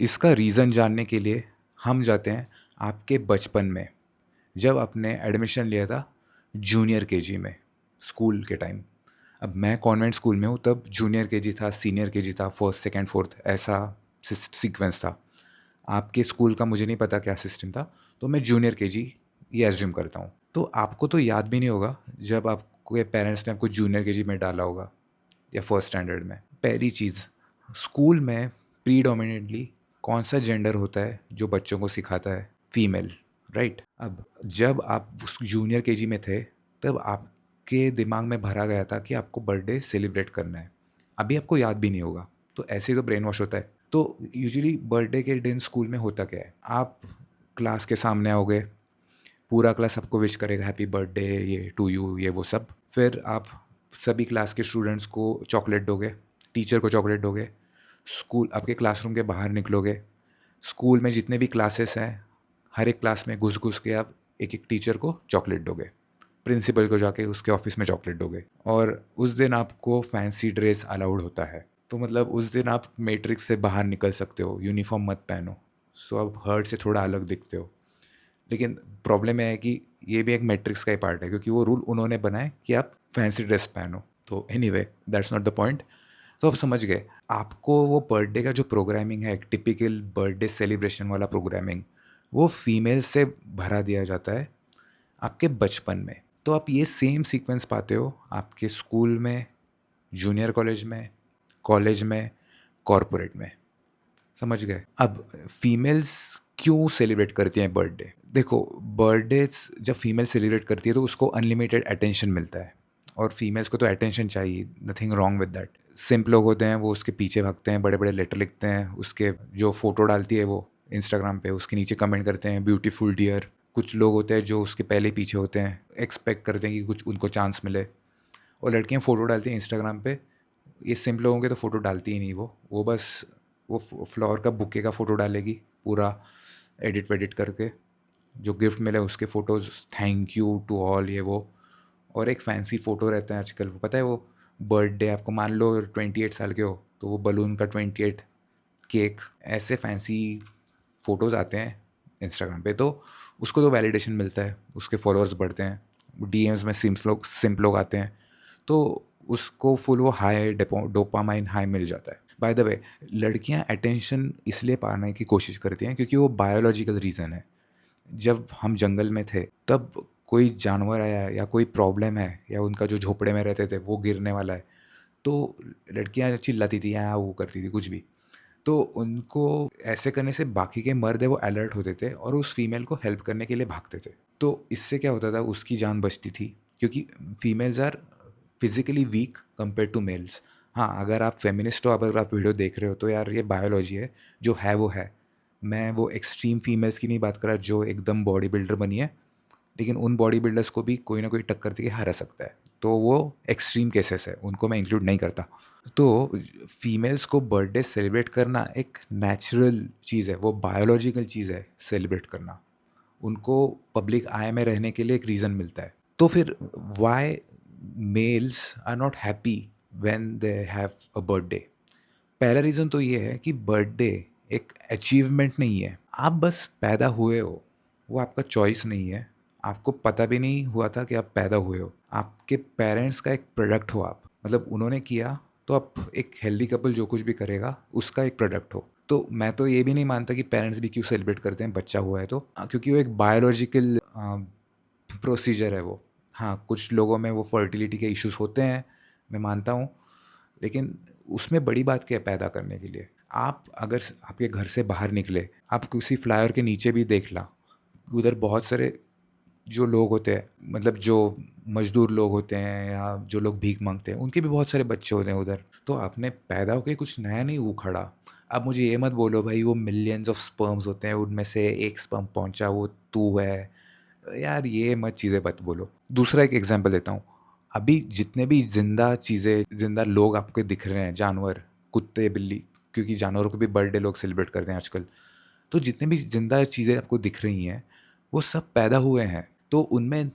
इसका रीज़न जानने के लिए हम जाते हैं आपके बचपन में, जब आपने एडमिशन लिया था जूनियर केजी में, स्कूल के टाइम। अब मैं कॉन्वेंट स्कूल में हूँ, तब जूनियर केजी था, सीनियर केजी था, फर्स्ट, सेकंड, फोर्थ, ऐसा सीक्वेंस था। आपके स्कूल का मुझे नहीं पता क्या सिस्टम था, तो मैं जूनियर केजी ये एज्यूम करता हूँ। तो आपको तो याद भी नहीं होगा जब आपके पेरेंट्स ने आपको जूनियर केजी में डाला होगा या फर्स्ट स्टैंडर्ड में। पहली चीज़, स्कूल में प्रीडोमिनेटली कौन सा जेंडर होता है जो बच्चों को सिखाता है? Female, right? अब जब आप जूनियर केजी में थे, तब आपके दिमाग में भरा गया था कि आपको बर्थडे सेलिब्रेट करना है। अभी आपको याद भी नहीं होगा, तो ऐसे ही तो ब्रेन वॉश होता है। तो यूजुअली बर्थडे के दिन स्कूल में होता क्या है, आप क्लास के सामने आओगे, पूरा क्लास आपको विश करेगा हैप्पी बर्थडे, ये टू यू, ये वो सब। फिर आप सभी क्लास के स्टूडेंट्स को चॉकलेट दोगे, टीचर को चॉकलेट दोगे, स्कूल आपके क्लासरूम के बाहर निकलोगे, स्कूल में जितने भी क्लासेस हैं हर एक क्लास में घुस घुस के आप एक एक टीचर को चॉकलेट दोगे, प्रिंसिपल को जाके उसके ऑफिस में चॉकलेट दोगे। और उस दिन आपको फैंसी ड्रेस अलाउड होता है, तो मतलब उस दिन आप मैट्रिक्स से बाहर निकल सकते हो, यूनिफॉर्म मत पहनो, सो आप हर्ट से थोड़ा अलग दिखते हो। लेकिन प्रॉब्लम यह है कि ये भी एक मैट्रिक्स का ही पार्ट है, क्योंकि वो रूल उन्होंने बनाए कि आप फैंसी ड्रेस पहनो। तो anyway, that's not the point. तो आप समझ गए, आपको वो बर्थडे का जो प्रोग्रामिंग है, एक टिपिकल बर्थडे सेलिब्रेशन वाला प्रोग्रामिंग, वो फीमेल से भरा दिया जाता है आपके बचपन में। तो आप ये सेम सीक्वेंस पाते हो आपके स्कूल में, जूनियर कॉलेज में, कॉरपोरेट में। समझ गए? अब फीमेल्स क्यों सेलिब्रेट करती हैं बर्थडे? देखो, बर्थडे जब फीमेल सेलिब्रेट करती है तो उसको अनलिमिटेड अटेंशन मिलता है, और फीमेल्स को तो अटेंशन चाहिए, नथिंग रॉन्ग विद दैट। सिंप लोग होते हैं, वो उसके पीछे भागते हैं, बड़े बड़े लेटर लिखते हैं, उसके जो फोटो डालती है वो इंस्टाग्राम पे, उसके नीचे कमेंट करते हैं ब्यूटीफुल डियर। कुछ लोग होते हैं जो उसके पहले पीछे होते हैं, एक्सपेक्ट करते हैं कि कुछ उनको चांस मिले। और लड़कियां फ़ोटो डालती हैं इंस्टाग्राम पे, ये सिंप लोगों के तो फ़ोटो डालती ही नहीं, वो बस वो फ्लावर का बुके का फ़ोटो डालेगी, पूरा एडिट वेडिट करके, जो गिफ्ट मिले उसके photos, thank you to all, ये वो। और एक फैंसी फ़ोटो रहता है आजकल, वो पता है, वो बर्थडे आपको मान लो 28 साल के हो तो वो बलून का 28, केक, ऐसे फैंसी फ़ोटोज़ आते हैं इंस्टाग्राम पे। तो उसको तो वैलिडेशन मिलता है, उसके फॉलोअर्स बढ़ते हैं, डीएम्स में सिम्प लोग आते हैं, तो उसको फुल वो हाई डोपामाइन हाई मिल जाता है। बाय द वे, लड़कियां अटेंशन इसलिए पाने की कोशिश करती हैं क्योंकि वो बायोलॉजिकल रीज़न है। जब हम जंगल में थे तब कोई जानवर आया या कोई प्रॉब्लम है, या उनका जो झोपड़े में रहते थे वो गिरने वाला है, तो लड़कियां चिल्लाती थी या वो करती थी कुछ भी। तो उनको ऐसे करने से बाकी के मर्द है वो अलर्ट होते थे और उस फीमेल को हेल्प करने के लिए भागते थे। तो इससे क्या होता था, उसकी जान बचती थी, क्योंकि females are physically weak compare to males. हाँ, अगर आप फेमिनिस्ट हो, अगर आप वीडियो देख रहे हो, तो यार ये बायोलॉजी है, जो है वो है। मैं वो एक्सट्रीम फीमेल्स की नहीं बात कर रहा जो एकदम बॉडी बिल्डर बनी है, लेकिन उन बॉडी बिल्डर्स को भी कोई ना कोई टक्कर दे के हरा सकता है, तो वो एक्सट्रीम केसेस है, उनको मैं इंक्लूड नहीं करता। तो फीमेल्स को बर्थडे सेलिब्रेट करना एक नेचुरल चीज़ है, वो बायोलॉजिकल चीज़ है सेलिब्रेट करना। उनको पब्लिक आई में रहने के लिए एक रीज़न मिलता है। तो फिर why males are not happy when they have a birthday? पहला रीज़न तो ये है कि बर्थडे एक अचीवमेंट नहीं है, आप बस पैदा हुए हो, वो आपका चॉइस नहीं है। आपको पता भी नहीं हुआ था कि आप पैदा हुए हो, आपके पेरेंट्स का एक प्रोडक्ट हो आप, मतलब उन्होंने किया, तो आप एक हेल्दी कपल जो कुछ भी करेगा उसका एक प्रोडक्ट हो। तो मैं तो ये भी नहीं मानता कि पेरेंट्स भी क्यों सेलिब्रेट करते हैं बच्चा हुआ है तो, क्योंकि वो एक बायोलॉजिकल प्रोसीजर है वो। हाँ, कुछ लोगों में वो फर्टिलिटी के इश्यूज होते हैं, मैं मानता हूँ, लेकिन उसमें बड़ी बात क्या है पैदा करने के लिए? आप अगर आपके घर से बाहर निकले, आप किसी फ्लायर के नीचे भी देख ला, उधर बहुत सारे जो लोग होते हैं, मतलब जो मजदूर लोग होते हैं या जो लोग भीख मांगते हैं, उनके भी बहुत सारे बच्चे होते हैं उधर। तो आपने पैदा होकर कुछ नया नहीं उखड़ा। अब मुझे ये मत बोलो भाई वो मिलियंस ऑफ स्पर्म्स होते हैं, उनमें से एक स्पर्म पहुंचा वो तू है, यार ये मत चीज़ें मत बोलो। दूसरा एक एग्जांपल देता हूँ, अभी जितने भी जिंदा चीज़ें, जिंदा लोग आपको दिख रहे हैं, जानवर, कुत्ते, बिल्ली, क्योंकि जानवरों को भी बर्थडे लोग सेलिब्रेट करते हैं आजकल, तो जितने भी जिंदा चीज़ें आपको दिख रही हैं वो सब पैदा हुए हैं। तो उनमें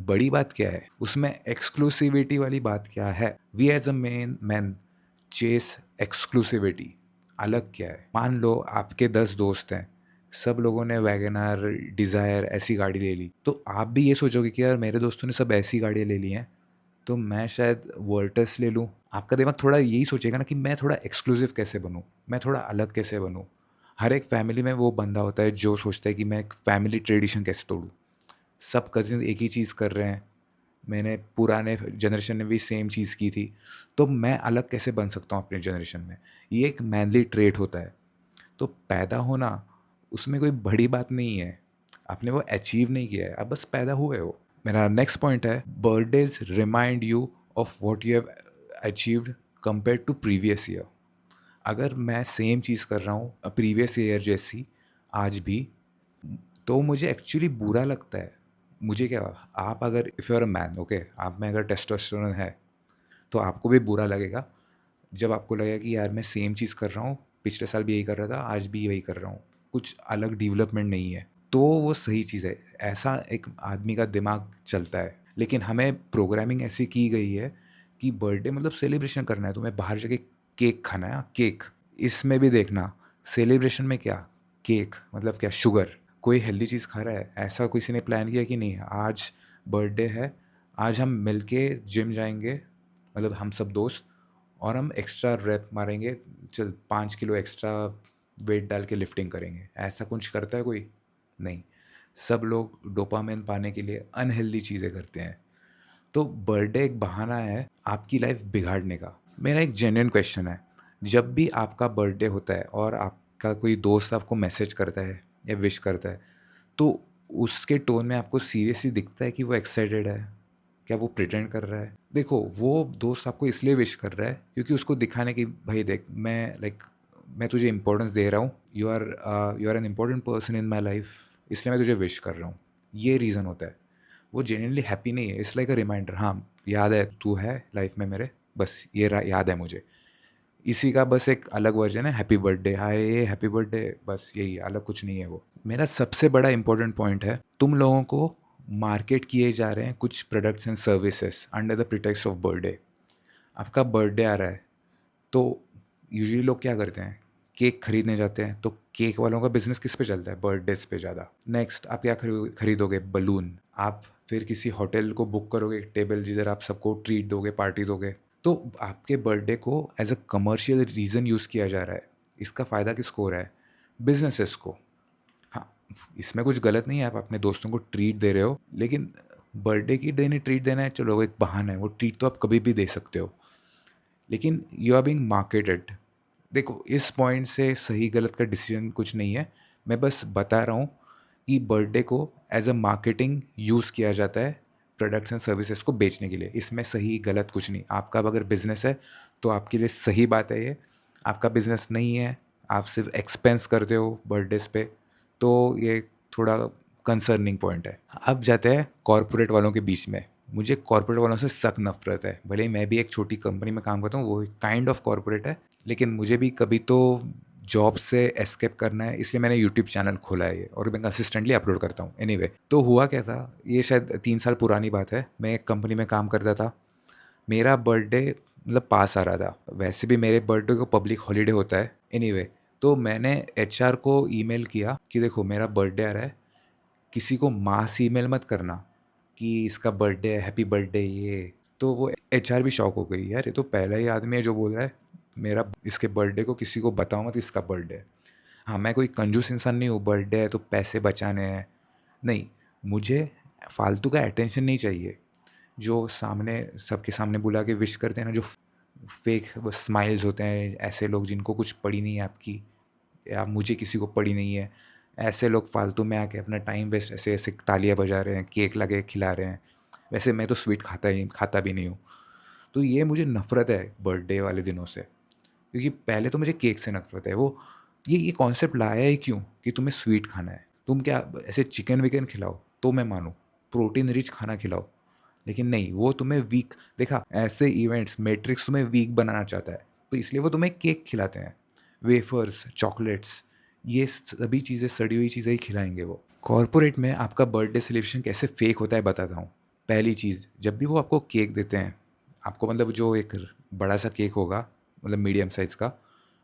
बड़ी बात क्या है, उसमें एक्सक्लूसिविटी वाली बात क्या है? We as a man chase exclusivity. अलग क्या है? मान लो आपके 10 दोस्त हैं, सब लोगों ने वैगन आर, डिज़ायर ऐसी गाड़ी ले ली, तो आप भी ये सोचोगे कि यार मेरे दोस्तों ने सब ऐसी गाड़ियाँ ले ली हैं, तो मैं शायद वर्टस ले लूँ। आपका दिमाग थोड़ा यही सोचेगा ना कि मैं थोड़ा एक्सक्लूसिव कैसे बनूँ, मैं थोड़ा अलग कैसे बनूँ। हर एक फैमिली में वो बंदा होता है जो सोचता है कि मैं एक फैमिली ट्रेडिशन कैसे तोड़ूँ। सब कज़िन्स एक ही चीज़ कर रहे हैं, मैंने पुराने जनरेशन ने भी सेम चीज़ की थी, तो मैं अलग कैसे बन सकता हूँ अपने जनरेशन में। ये एक मैनली ट्रेट होता है। तो पैदा होना, उसमें कोई बड़ी बात नहीं है, आपने वो अचीव नहीं किया है, आप बस पैदा हुए हो। मेरा नेक्स्ट पॉइंट है, birthdays remind you of what you have achieved compare to previous year. अगर मैं सेम चीज़ कर रहा हूँ प्रीवियस ईयर जैसी आज भी, तो मुझे एक्चुअली बुरा लगता है। मुझे क्या, आप अगर if you are a man, okay, आप में अगर टेस्टोस्टेरोन है, तो आपको भी बुरा लगेगा जब आपको लगेगा कि यार मैं सेम चीज़ कर रहा हूँ, पिछले साल भी यही कर रहा था, आज भी वही कर रहा हूँ, कुछ अलग डेवलपमेंट नहीं है। तो वो सही चीज़ है, ऐसा एक आदमी का दिमाग चलता है। लेकिन हमें प्रोग्रामिंग ऐसी की गई है कि बर्थडे मतलब सेलिब्रेशन करना है, तुम्हें बाहर जाके केक खाना है, केक। इसमें भी देखना, सेलिब्रेशन में क्या, केक मतलब क्या, शुगर। कोई हेल्दी चीज़ खा रहा है, ऐसा किसी ने प्लान किया कि नहीं आज बर्थडे है, आज हम मिलके जिम जाएंगे, मतलब हम सब दोस्त, और हम एक्स्ट्रा रैप मारेंगे, चल 5 किलो एक्स्ट्रा वेट डाल के लिफ्टिंग करेंगे। ऐसा कुछ करता है कोई? नहीं। सब लोग डोपामिन पाने के लिए अनहेल्दी चीज़ें करते हैं। तो बर्थडे एक बहाना है आपकी लाइफ बिगाड़ने का। मेरा एक जेन्युइन क्वेश्चन है, जब भी आपका बर्थडे होता है और आपका कोई दोस्त आपको मैसेज करता है या विश करता है, तो उसके टोन में आपको सीरियसली दिखता है कि वो एक्साइटेड है? क्या वो प्रिटेंड कर रहा है? देखो, वो दोस्त आपको इसलिए विश कर रहा है क्योंकि उसको दिखाने की, भाई देख मैं मैं तुझे इंपॉर्टेंस दे रहा हूँ, you are an important person in my life, इसलिए मैं तुझे विश कर रहा हूँ। ये रीज़न होता है। वो जेन्युइनली हैप्पी नहीं है, इट्स लाइक अ रिमाइंडर, हाँ याद है तू है लाइफ में मेरे, बस ये याद है मुझे। इसी का बस एक अलग वर्जन है, happy birthday, hi happy birthday, बस यही, अलग कुछ नहीं है वो। मेरा सबसे बड़ा इंपॉर्टेंट पॉइंट है, तुम लोगों को मार्केट किए जा रहे हैं कुछ products and services under the pretext of birthday. आपका बर्थडे आ रहा है, तो यूजुअली लोग क्या करते हैं, केक खरीदने जाते हैं। तो केक वालों का बिजनेस किस पे चलता है? बर्थडेज पे ज़्यादा। नेक्स्ट आप क्या खरीदोगे? बलून। आप फिर किसी होटल को बुक करोगे टेबल, जिधर आप सबको ट्रीट दोगे, पार्टी दोगे। तो आपके बर्थडे को as a commercial reason use किया जा रहा है। इसका फ़ायदा किसको हो रहा है? बिजनेसेस को। हाँ, इसमें कुछ गलत नहीं है, आप अपने दोस्तों को ट्रीट दे रहे हो, लेकिन बर्थडे की डे नहीं ट्रीट देना है, चलो एक बहाना है, वो ट्रीट तो आप कभी भी दे सकते हो, लेकिन यू आर बीइंग मार्केटेड। देखो, इस पॉइंट से सही गलत का डिसीजन कुछ नहीं है, मैं बस बता रहा हूँ कि बर्थडे को एज अ मार्केटिंग यूज़ किया जाता है प्रोडक्ट्स एंड सर्विसेज को बेचने के लिए। इसमें सही गलत कुछ नहीं। आपका अगर बिजनेस है तो आपके लिए सही बात है ये। आपका बिजनेस नहीं है, आप सिर्फ एक्सपेंस करते हो बर्थडेज पे, तो ये थोड़ा कंसर्निंग पॉइंट है। अब जाते हैं कॉरपोरेट वालों के बीच में। मुझे कॉरपोरेट वालों से सख्त नफरत है। भले ही मैं भी एक छोटी कंपनी में काम करता हूँ, वो काइंड ऑफ कॉरपोरेट है, लेकिन मुझे भी कभी तो जॉब से एस्केप करना है, इसलिए मैंने यूट्यूब चैनल खोला है ये, और मैं कंसिस्टेंटली अपलोड करता हूँ। एनीवे, तो हुआ क्या था, ये शायद 3 साल पुरानी बात है। मैं एक कंपनी में काम करता था, मेरा बर्थडे मतलब पास आ रहा था। वैसे भी मेरे बर्थडे को पब्लिक हॉलीडे होता है। एनीवे, तो मैंने एचआर को ईमेल किया कि देखो मेरा बर्थडे आ रहा है, किसी को मास ईमेल मत करना कि इसका बर्थडे है, हैप्पी बर्थडे ये। तो वो एचआर भी शॉक हो गई, यार ये तो पहला ही आदमी है जो बोल रहा है मेरा इसके बर्थडे को किसी को बताओ मत, इसका बर्थडे है। हाँ, मैं कोई कंजूस इंसान नहीं हूँ, बर्थडे है तो पैसे बचाने हैं, नहीं, मुझे फालतू का अटेंशन नहीं चाहिए। जो सामने सबके सामने बुला के विश करते हैं ना, जो फेक स्माइल्स होते हैं, ऐसे लोग जिनको कुछ पड़ी नहीं है आपकी, या मुझे किसी को पड़ी नहीं है, ऐसे लोग फालतू में आके अपना टाइम वेस्ट ऐसे ऐसे तालियां बजा रहे हैं, केक लगे खिला रहे हैं। वैसे मैं तो स्वीट खाता भी नहीं हूँ। तो ये मुझे नफ़रत है बर्थडे वाले दिनों से, क्योंकि पहले तो मुझे केक से नफ़रत है। वो ये कॉन्सेप्ट लाया ही क्यों कि तुम्हें स्वीट खाना है? तुम क्या ऐसे चिकन विकन खिलाओ तो मैं मानूँ, प्रोटीन रिच खाना खिलाओ, लेकिन नहीं, वो तुम्हें वीक, देखा ऐसे इवेंट्स, मैट्रिक्स तुम्हें वीक बनाना चाहता है, तो इसलिए वो तुम्हें केक खिलाते हैं, वेफर्स, चॉकलेट्स, ये सभी चीज़ें, सड़ी हुई चीज़ें ही खिलाएंगे वो। कॉर्पोरेट में आपका बर्थडे सेलिब्रेशन कैसे फेक होता है बताता हूँ। पहली चीज़, जब भी वो आपको केक देते हैं, आपको मतलब जो एक बड़ा सा केक होगा, मतलब मीडियम साइज़ का,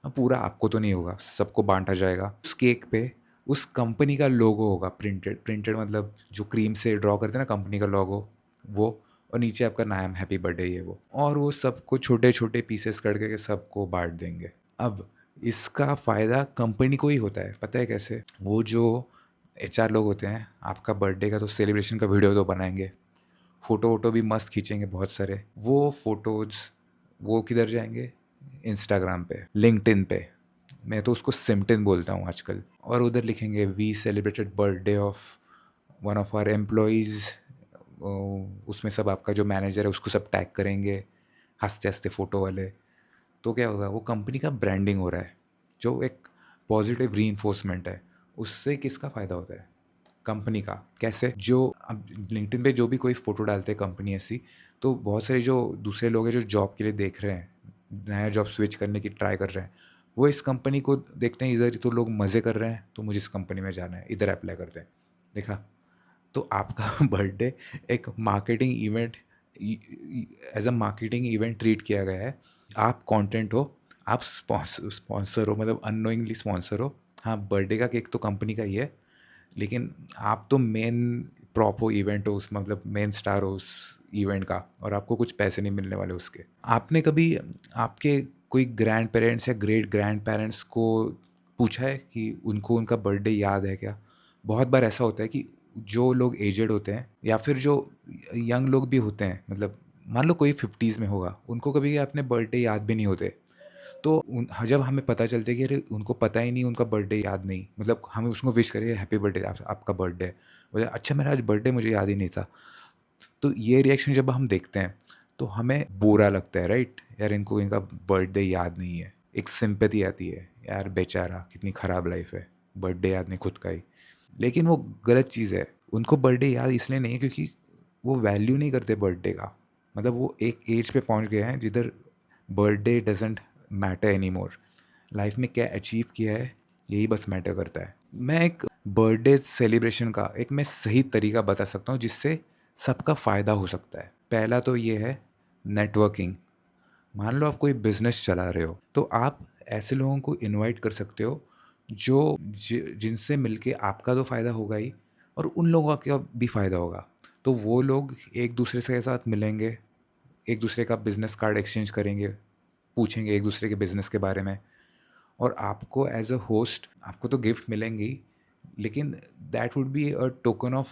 पूरा आपको तो नहीं होगा, सबको बाँटा जाएगा। उस केक पे उस कंपनी का लोगो होगा प्रिंटेड प्रिंटेड, मतलब जो क्रीम से ड्रॉ करते हैं ना कंपनी का लोगो, वो, और नीचे आपका नाम, हैप्पी बर्थडे, ये वो। और वो सबको छोटे-छोटे पीसेस करके के सबको बाँट देंगे। अब इसका फ़ायदा कंपनी को ही होता है, पता है कैसे? वो जो एचआर लोग होते हैं, आपका बर्थडे का तो सेलिब्रेशन का वीडियो तो बनाएँगे, फ़ोटो-वोटो भी मस्त खींचेंगे बहुत सारे। वो फ़ोटोज़ वो किधर जाएँगे? इंस्टाग्राम पे, लिंक्डइन पे, मैं तो उसको सिम्पटिन बोलता हूँ आजकल। और उधर लिखेंगे we celebrated birthday of one of our employees, उसमें सब आपका जो मैनेजर है उसको सब टैग करेंगे, हँसते-हँसते फ़ोटो वाले। तो क्या होगा, वो कंपनी का ब्रांडिंग हो रहा है, जो एक पॉजिटिव रीइंफोर्समेंट है। उससे किसका फ़ायदा होता है? कंपनी का। कैसे? जो अब लिंक्डइन पे जो भी कोई फ़ोटो डालते हैं कंपनी ऐसी, तो बहुत सारे जो दूसरे लोग हैं जो जॉब के लिए देख रहे हैं, नया जॉब स्विच करने की ट्राई कर रहे हैं, वो इस कंपनी को देखते हैं, इधर तो लोग मज़े कर रहे हैं, तो मुझे इस कंपनी में जाना है, इधर अप्लाई करते हैं। देखा? तो आपका बर्थडे एक marketing event, as a marketing event treat किया गया है। आप कंटेंट हो, आप स्पॉन्सर हो, मतलब अननोइंगली स्पॉन्सर हो। हाँ, बर्थडे का केक तो कंपनी का ही है, लेकिन आप तो मेन प्रॉप हो, इवेंट हो, उस मतलब मेन स्टार हो उस इवेंट का, और आपको कुछ पैसे नहीं मिलने वाले उसके। आपने कभी आपके कोई ग्रैंड पेरेंट्स या ग्रेट ग्रैंड पेरेंट्स को पूछा है कि उनको उनका बर्थडे याद है क्या? बहुत बार ऐसा होता है कि जो लोग एजेड होते हैं या फिर जो यंग लोग भी होते हैं, मतलब मान लो कोई 50s में होगा, उनको कभी अपने बर्थडे याद भी नहीं होते। तो जब हमें पता चलता है कि अरे उनको पता ही नहीं, उनका बर्थडे याद नहीं, मतलब हमें उसको विश करें हैप्पी बर्थडे, आपका बर्थडे है, बोले अच्छा मेरा आज बर्थडे मुझे याद ही नहीं था। तो ये रिएक्शन जब हम देखते हैं तो हमें बुरा लगता है, राइट? यार इनको इनका बर्थडे याद नहीं है, एक सिंपैथी आती है, यार बेचारा कितनी ख़राब लाइफ है, बर्थडे याद नहीं खुद का ही। लेकिन वो गलत चीज़ है। उनको बर्थडे याद इसलिए नहीं है क्योंकि वो वैल्यू नहीं करते बर्थडे का। मतलब वो एक एज पे पहुंच गए हैं जिधर birthday doesn't matter any more. Life में क्या अचीव किया है, यही बस मैटर करता है। मैं एक बर्थडे सेलिब्रेशन का एक मैं सही तरीका बता सकता हूँ जिससे सबका फ़ायदा हो सकता है। पहला तो ये है नेटवर्किंग। मान लो आप कोई बिजनेस चला रहे हो, तो आप ऐसे लोगों को इनवाइट कर सकते हो जो जिनसे मिलके आपका तो फ़ायदा होगा ही, और उन लोगों का भी फ़ायदा होगा। तो वो लोग एक दूसरे के साथ मिलेंगे, एक दूसरे का बिजनेस कार्ड एक्सचेंज करेंगे, पूछेंगे एक दूसरे के बिजनेस के बारे में, और आपको एज अ होस्ट आपको तो गिफ्ट मिलेंगे ही, लेकिन that would be a token of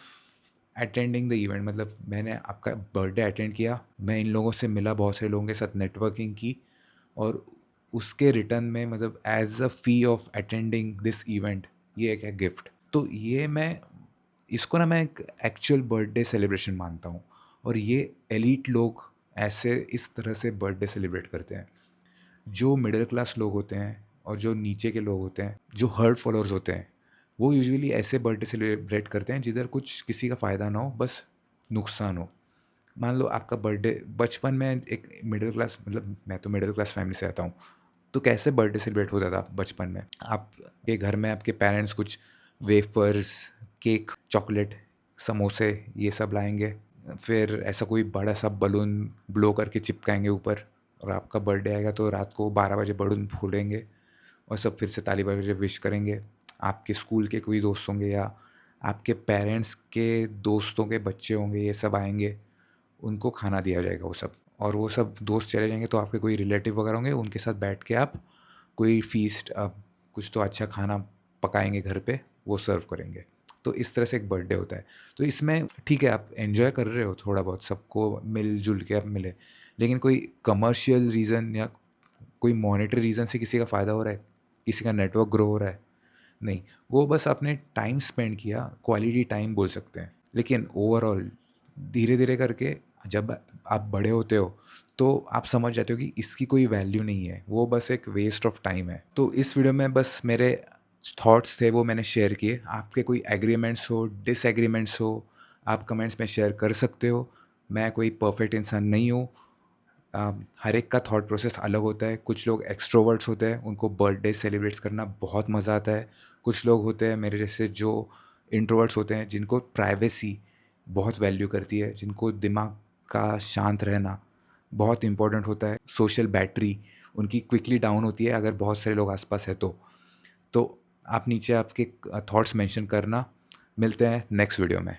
attending the event. मतलब मैंने आपका बर्थडे अटेंड किया, मैं इन लोगों से मिला, बहुत सारे लोगों के साथ नेटवर्किंग की, और उसके रिटर्न में मतलब as a fee of attending this event, ये एक है गिफ्ट। तो ये मैं इसको ना मैं एक एक्चुअल बर्थडे सेलिब्रेशन मानता हूँ। और ये एलीट लोग ऐसे इस तरह से बर्थडे सेलिब्रेट करते हैं। जो मिडिल क्लास लोग होते हैं और जो नीचे के लोग होते हैं, जो हर्ड फॉलोअर्स होते हैं, वो यूजुअली ऐसे बर्थडे सेलिब्रेट करते हैं जिधर कुछ किसी का फ़ायदा ना हो, बस नुकसान हो। मान लो आपका बर्थडे बचपन में, एक मिडिल क्लास, मतलब मैं तो मिडिल क्लास फैमिली से आता हूँ, तो कैसे बर्थडे सेलिब्रेट होता था बचपन में? आपके घर में आपके पेरेंट्स कुछ वेफर्स, केक, चॉकलेट, समोसे, ये सब लाएंगे। फिर ऐसा कोई बड़ा सा बलून ब्लो करके चिपकाएंगे ऊपर, और आपका बर्थडे आएगा तो रात को 12 बजे बलून फूलेंगे, और सब फिर से ताली बजा के विश करेंगे। आपके स्कूल के कोई दोस्त होंगे या आपके पेरेंट्स के दोस्तों के बच्चे होंगे, ये सब आएंगे, उनको खाना दिया जाएगा वो सब। और वो सब दोस्त चले जाएंगे तो आपके कोई रिलेटिव वगैरह होंगे, उनके साथ बैठ के आप कोई फीस्ट, कुछ तो अच्छा खाना पकाएंगे घर पे, वो सर्व करेंगे। तो इस तरह से एक बर्थडे होता है। तो इसमें ठीक है, आप एन्जॉय कर रहे हो थोड़ा बहुत, सबको मिल-जुल के आप मिले, लेकिन कोई कमर्शियल रीज़न या कोई मॉनेटरी रीज़न से किसी का फ़ायदा हो रहा है, किसी का नेटवर्क ग्रो हो रहा है? नहीं, वो बस आपने टाइम स्पेंड किया, क्वालिटी टाइम बोल सकते हैं। लेकिन ओवरऑल धीरे-धीरे करके जब आप बड़े होते हो, तो आप समझ जाते हो कि इसकी कोई वैल्यू नहीं है, वो बस एक वेस्ट ऑफ टाइम है। तो इस वीडियो में बस मेरे थॉट्स थे, वो मैंने शेयर किए। आपके कोई एग्रीमेंट्स हो, डिसएग्रीमेंट्स हो, आप कमेंट्स में शेयर कर सकते हो। मैं कोई परफेक्ट इंसान नहीं हूँ। हर एक का थॉट प्रोसेस अलग होता है। कुछ लोग एक्सट्रोवर्ट्स होते हैं, उनको बर्थडे सेलिब्रेट्स करना बहुत मज़ा आता है। कुछ लोग होते हैं मेरे जैसे जो इंट्रोवर्ट्स होते हैं, जिनको प्राइवेसी बहुत वैल्यू करती है, जिनको दिमाग का शांत रहना बहुत इम्पोर्टेंट होता है, सोशल बैटरी उनकी क्विकली डाउन होती है अगर बहुत सारे लोग आस-पास हैं तो। तो आप नीचे आपके थॉट्स मेंशन करना। मिलते हैं नेक्स्ट वीडियो में।